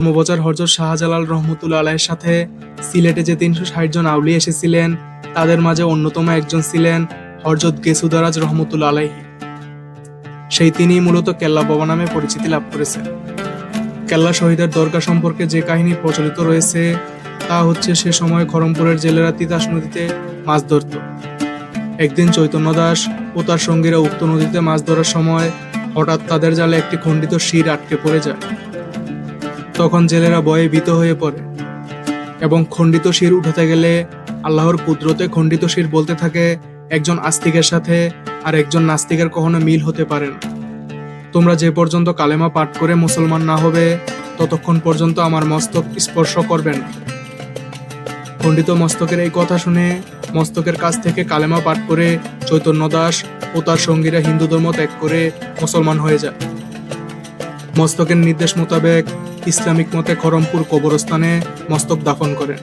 ধর্মপ্রচার হযরত শাহজালাল রহমতুল্লাহ আলাইহির সাথে সিলেটে যে ৩৬০ জন আউলিয়া এসেছিলেন তাদের মাঝে অন্যতম একজন ছিলেন হযরত গেসুদারাজ রহমতুল্লাহ আলাইহি। সেই তিনিই মূলত কেল্লা বাবা নামে পরিচিতি লাভ করেছেন। কেল্লা শহীদের দরগা সম্পর্কে যে কাহিনী প্রচলিত রয়েছে তা হচ্ছে সে সময় খড়মপুরের জেলেরা তিতাস নদীতে মাছ ধরত। একদিন চৈতন্য দাস ও তার সঙ্গীরা উক্ত নদীতে মাছ ধরার সময় হঠাৎ তাদের জালে একটি খণ্ডিত শির আটকে পড়ে যায়। তখন জেলেরা ভয়ে ভীত হয়ে পড়ে এবং খণ্ডিত শির উঠাতে গেলে আল্লাহর কুদরতে খণ্ডিত শির বলতে থাকে, একজন আস্তিকের সাথে আর একজন নাস্তিকের কখনো মিল হতে পারে না। তোমরা যে পর্যন্ত কালেমা পাঠ করে মুসলমান না হবে ততক্ষণ পর্যন্ত আমার মস্তক স্পর্শ করবে না। খণ্ডিত মস্তকের এই কথা শুনে মস্তকের কাছ থেকে কালেমা পাঠ করে চৈতন্য দাস ও তার সঙ্গীরা হিন্দু ধর্ম ত্যাগ করে মুসলমান হয়ে যায়। মস্তকের নির্দেশ মোতাবেক ইসলামিক মতে খড়মপুর কবরস্থানে মস্তক দাফন করেন।